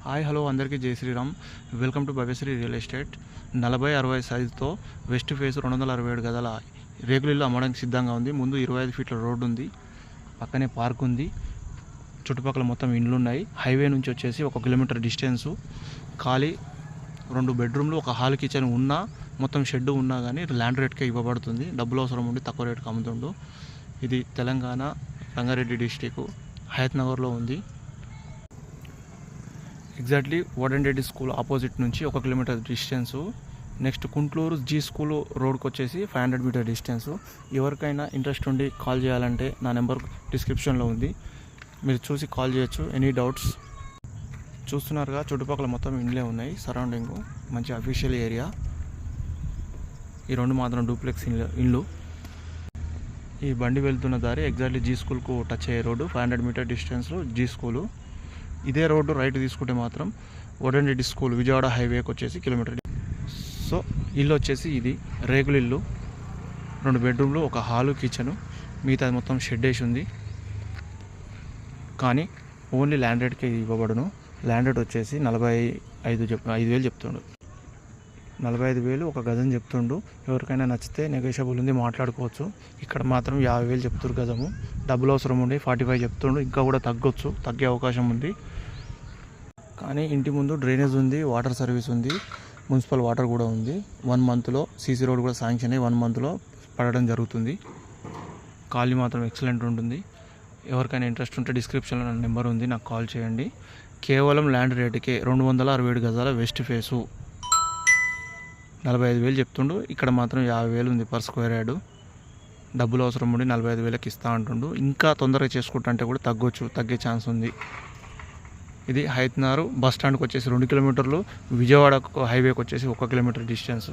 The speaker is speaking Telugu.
హాయ్ హలో అందరికీ జై Sriram. Welcome to Bhavyasri real estate. 40-60 సైజుతో వెస్ట్ ఫేస్ 267 గదాల రేకుల ఇల్లు అమ్మడానికి సిద్ధంగా ఉంది. ముందు 25 ఫీట్ల రోడ్డు ఉంది, పక్కనే పార్క్ ఉంది, చుట్టుపక్కల మొత్తం ఇండ్లు ఉన్నాయి. హైవే నుంచి వచ్చేసి 1 కిలోమీటర్ డిస్టెన్సు, ఖాళీ 2 బెడ్రూమ్లు, ఒక హాల్ కిచెన్ ఉన్నా, మొత్తం షెడ్ ఉన్నా కానీ ల్యాండ్ రేట్కే ఇవ్వబడుతుంది. డబ్బులు అవసరం ఉండి తక్కువ రేటుకి అమ్ముతుండు. ఇది తెలంగాణ రంగారెడ్డి డిస్టిక్ హయత్ నగర్లో ఉంది. ఎగ్జాక్ట్లీ వడంరెడ్డి స్కూల్ ఆపోజిట్ నుంచి 1 కిలోమీటర్ డిస్టెన్సు. నెక్స్ట్ కుంట్లూరు జీ స్కూల్ రోడ్కి వచ్చేసి 500 మీటర్ డిస్టెన్సు. ఎవరికైనా ఇంట్రెస్ట్ ఉండి కాల్ చేయాలంటే నా నెంబర్ డిస్క్రిప్షన్లో ఉంది, మీరు చూసి కాల్ చేయొచ్చు. Any doubts. చూస్తున్నారుగా చుట్టుపక్కల మొత్తం ఇండ్లే ఉన్నాయి. సరౌండింగ్ మంచి అఫీషియల్ ఏరియా. ఈ 2 మాత్రం డూప్లెక్స్ ఇండ్లు. ఈ బండి వెళ్తున్న దారి ఎగ్జాక్ట్లీ జీ స్కూల్కు టచ్ అయ్యే రోడ్డు. 500 మీటర్ డిస్టెన్స్లో జీ స్కూలు. ఇదే రోడ్డు రైట్ తీసుకుంటే మాత్రం వడంరెడ్డి స్కూల్ విజయవాడ హైవేకి వచ్చేసి కిలోమీటర్. సో ఇల్లు వచ్చేసి ఇది రేకుల ఇల్లు, 2 బెడ్రూమ్లు, ఒక హాలు కిచెను, మిగతా మొత్తం షెడ్ వేసి ఉంది. కానీ ఓన్లీ ల్యాండ్ రేట్కే ఇవ్వబడును. ల్యాండ్ రేట్ వచ్చేసి 45,000 చెప్తుండు. 45,000 ఒక గజం చెప్తుండు. ఎవరికైనా నచ్చితే నెగోషియబుల్ ఉంది, మాట్లాడుకోవచ్చు. ఇక్కడ మాత్రం 50,000 చెప్తురు గజము. డబ్బులు అవసరం ఉండి 45 చెప్తుండు. ఇంకా కూడా తగ్గొచ్చు, తగ్గే అవకాశం ఉంది. కానీ ఇంటి ముందు డ్రైనేజ్ ఉంది, వాటర్ సర్వీస్ ఉంది, మున్సిపల్ వాటర్ కూడా ఉంది. 1 మంత్లో సీసీ రోడ్ కూడా శాంక్షన్ అయ్యి 1 మంత్లో పడడం జరుగుతుంది. కాలనీ మాత్రం ఎక్సలెంట్ ఉంటుంది. ఎవరికైనా ఇంట్రెస్ట్ ఉంటే డిస్క్రిప్షన్లో నా నెంబర్ ఉంది, నాకు కాల్ చేయండి. కేవలం ల్యాండ్ రేటుకే 267 గజాల వెస్ట్ ఫేసు 45,000 చెప్తుండు. ఇక్కడ మాత్రం 50,000 ఉంది పర్ స్క్వేర్ యార్డు. డబ్బులు అవసరం ఉండి 45,000కి ఇస్తా అంటుండు. ఇంకా తొందరగా చేసుకుంటా అంటే కూడా తగ్గే ఛాన్స్ ఉంది. ఇది హయత్ నగర్ బస్ స్టాండ్కి వచ్చేసి 2 కిలోమీటర్లు, విజయవాడ హైవేకి వచ్చేసి 1 కిలోమీటర్ డిస్టెన్స్.